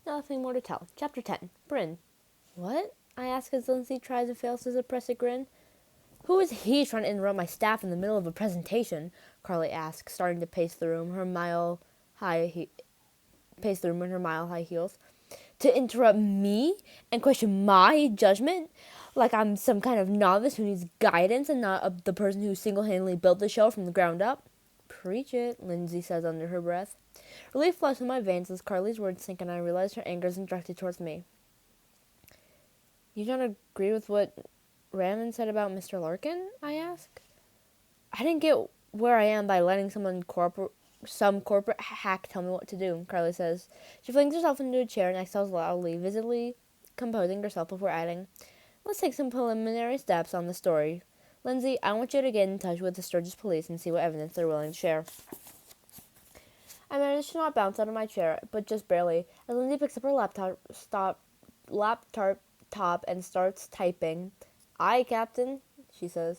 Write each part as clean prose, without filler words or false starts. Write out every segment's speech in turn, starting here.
Nothing more to tell. Chapter 10. Bryn. What? I ask as Lindsay tries and fails to suppress a grin. Who is he trying to interrupt my staff in the middle of a presentation? Carly asks, starting to pace the room, pace the room in her mile-high heels. To interrupt me and question my judgment? Like I'm some kind of novice who needs guidance and not the person who single-handedly built the show from the ground up? Preach it, Lindsay says under her breath. Relief flushes in my veins as Carly's words sink and I realize her anger isn't directed towards me. You don't agree with what Rhiannon said about Mr. Larkin? I ask. I didn't get where I am by letting some corporate hack tell me what to do, Carly says. She flings herself into a chair and exhales loudly, visibly composing herself before adding, let's take some preliminary steps on the story. Lindsay, I want you to get in touch with the Sturgis police and see what evidence they're willing to share. I managed to not bounce out of my chair, but just barely, as Lindsay picks up her laptop and starts typing. Aye, Captain, she says.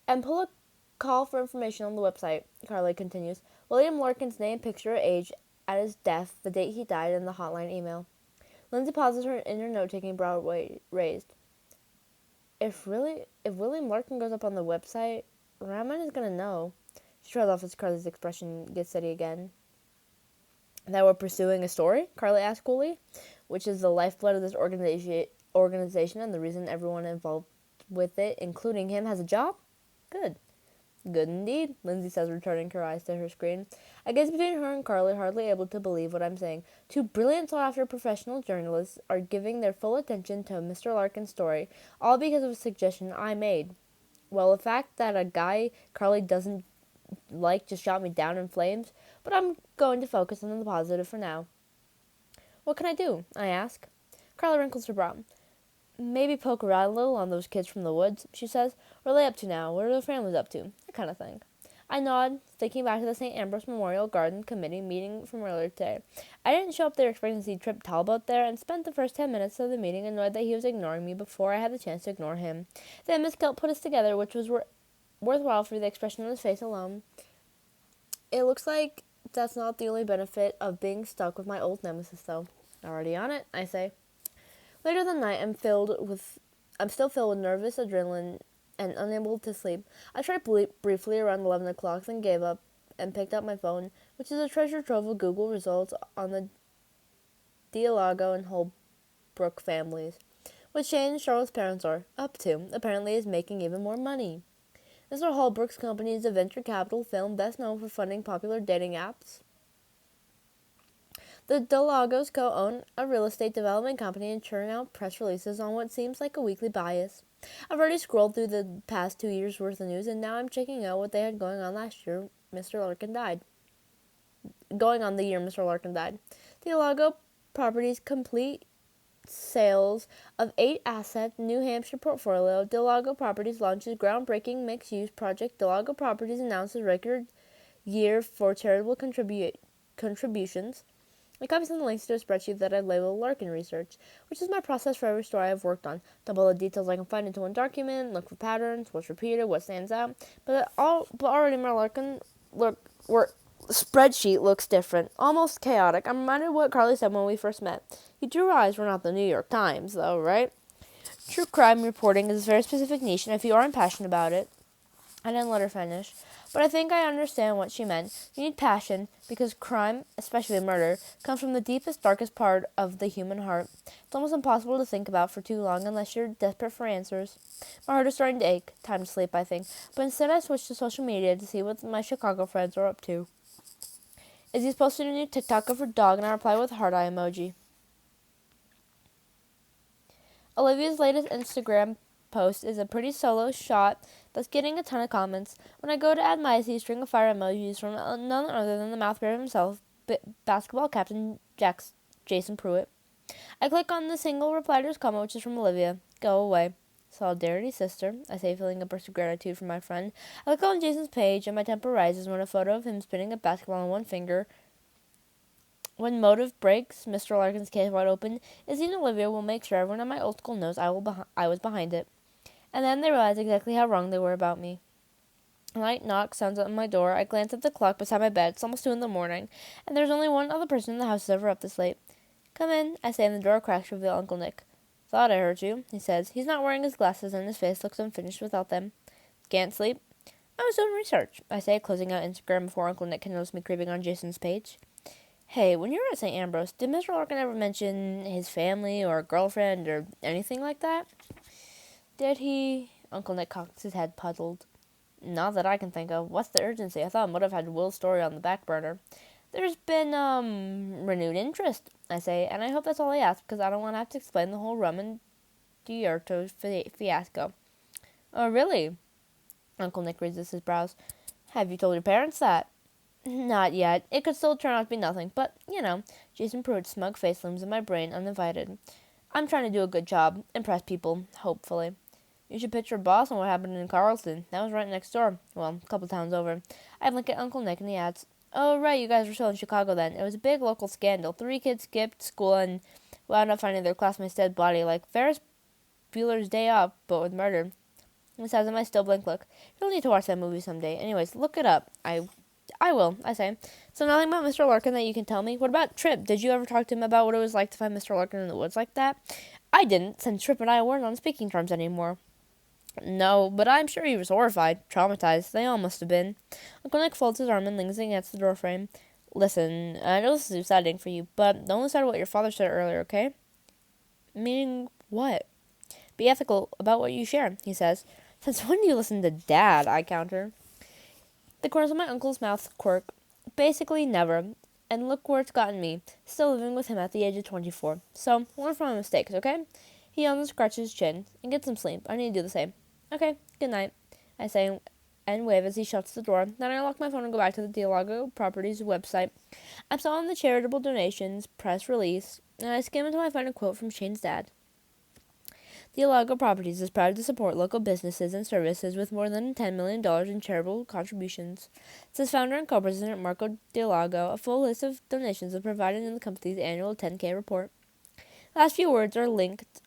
And pull a call for information on the website, Carly continues. William Larkin's name, picture, age, at his death, the date he died, and the hotline email. Lindsay pauses in her note-taking, brow raised. If William Larkin goes up on the website, Raman is going to know. She trails off as Carly's expression gets steady again. That we're pursuing a story? Carly asked coolly, which is the lifeblood of this organization and the reason everyone involved with it, including him, has a job? Good. Good indeed, Lindsay says, returning her eyes to her screen. I gaze between her and Carly, hardly able to believe what I'm saying. Two brilliant sought-after professional journalists are giving their full attention to Mr. Larkin's story, all because of a suggestion I made. Well, the fact that a guy Carly doesn't like just shot me down in flames, but I'm going to focus on the positive for now. What can I do? I ask. Carly wrinkles her brow. Maybe poke around a little on those kids from the woods, she says. What are they up to now? What are their families up to? That kind of thing. I nod, thinking back to the St. Ambrose Memorial Garden Committee meeting from earlier today. I didn't show up there expecting to see Trip Talbot there and spent the first 10 minutes of the meeting annoyed that he was ignoring me before I had the chance to ignore him. Then Miss Kelp put us together, which was worthwhile for the expression on his face alone. It looks like that's not the only benefit of being stuck with my old nemesis, though. Already on it, I say. Later that night, I'm still filled with nervous adrenaline and unable to sleep. I tried briefly around 11 o'clock, then gave up and picked up my phone, which is a treasure trove of Google results on the Dialago and Holbrook families. What Shane and Charlotte's parents are up to, apparently, is making even more money. Mr. Holbrook's company is a venture capital firm best known for funding popular dating apps. The Delagos co-own a real estate development company and churn out press releases on what seems like a weekly bias. I've already scrolled through the past 2 years' worth of news, and now I'm checking out what they had going on last year. Mr. Larkin died. Going on the year Mr. Larkin died. Delago Properties complete sales of 8-asset New Hampshire portfolio. Delago Properties launches groundbreaking mixed-use project. Delago Properties announces record year for charitable contributions. I copy some links to a spreadsheet that I've labeled Larkin Research, which is my process for every story I've worked on. Dump all the details I can find into one document, look for patterns, what's repeated, what stands out. But already my Larkin spreadsheet looks different, almost chaotic. I'm reminded of what Carly said when we first met. You do realize we're not the New York Times, though, right? True crime reporting is a very specific niche, and if you aren't passionate about it, I didn't let her finish, but I think I understand what she meant. You need passion, because crime, especially murder, comes from the deepest, darkest part of the human heart. It's almost impossible to think about for too long unless you're desperate for answers. My heart is starting to ache. Time to sleep, I think. But instead I switched to social media to see what my Chicago friends are up to. Izzy's posted a new TikTok of her dog, and I reply with a heart eye emoji. Olivia's latest Instagram post is a pretty solo shot that's getting a ton of comments. When I go to add my see string of fire emojis from none other than the mouth bear himself, basketball captain Jason Pruitt. I click on the single reply to his comment, which is from Olivia. Go away. Solidarity, sister, I say, feeling a burst of gratitude for my friend. I look on Jason's page, and my temper rises when a photo of him spinning a basketball on one finger. When motive breaks Mr. Larkin's case wide open, Izzy and Olivia will make sure everyone at my old school knows I was behind it. And then they realize exactly how wrong they were about me. A light knock sounds at my door. I glance at the clock beside my bed. It's almost 2 a.m, and there's only one other person in the house who's ever up this late. Come in, I say, and the door cracks to reveal Uncle Nick. Thought I heard you, he says. He's not wearing his glasses, and his face looks unfinished without them. Can't sleep? I was doing research, I say, closing out Instagram before Uncle Nick can notice me creeping on Jason's page. Hey, when you were at St. Ambrose, did Mr. Larkin ever mention his family or girlfriend or anything like that? Did he? Uncle Nick cocks his head, puzzled. Not that I can think of. What's the urgency? I thought I would have had Will's story on the back burner. There's been, renewed interest, I say, and I hope that's all I ask, because I don't want to have to explain the whole rum and Dierto fiasco. Oh, really? Uncle Nick raises his brows. Have you told your parents that? Not yet. It could still turn out to be nothing, but, Jason Pruitt's smug face looms in my brain uninvited. I'm trying to do a good job, impress people, hopefully. You should pitch your boss on what happened in Carlston. That was right next door. Well, a couple towns over. I look at Uncle Nick and he adds, Oh, right, you guys were still in Chicago then. It was a big local scandal. 3 kids skipped school and wound up finding their classmate's dead body, like Ferris Bueller's Day Off, but with murder. He says, and I still blank look. You'll need to watch that movie someday. Anyways, look it up. I will, I say. So nothing about Mr. Larkin that you can tell me? What about Tripp? Did you ever talk to him about what it was like to find Mr. Larkin in the woods like that? I didn't, since Tripp and I weren't on speaking terms anymore. No, but I'm sure he was horrified, traumatized. They all must have been. Uncle Nick folds his arm and leans against the doorframe. Listen, I know this is exciting for you, but don't lose sight of what your father said earlier, okay? Meaning what? Be ethical about what you share, he says. Since when do you listen to Dad? I counter. The corners of my uncle's mouth quirk. Basically never. And look where it's gotten me. Still living with him at the age of 24. So, learn from my mistakes, okay? He yawns and scratches his chin. And get some sleep. I need to do the same. Okay, good night, I say, and wave as he shuts the door. Then I lock my phone and go back to the Dialago Properties website. I'm still on the charitable donations press release, and I skim until I find a quote from Shane's dad. Dialago Properties is proud to support local businesses and services with more than $10 million in charitable contributions. Says founder and co-president Marco Dialago. A full list of donations is provided in the company's annual 10K report. Last few words are linked,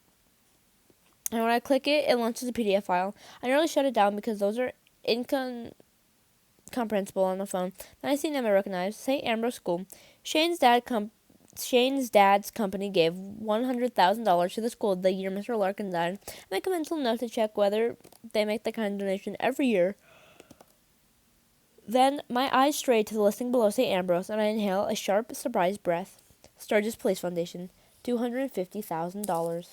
and when I click it, it launches a PDF file. I nearly shut it down because those are incomprehensible on the phone. Then I see them I recognize. St. Ambrose School. Shane's dad's company gave $100,000 to the school the year Mr. Larkin died. I make a mental note to check whether they make that kind of donation every year. Then my eyes stray to the listing below St. Ambrose, and I inhale a sharp, surprised breath. Sturgis Police Foundation, $250,000.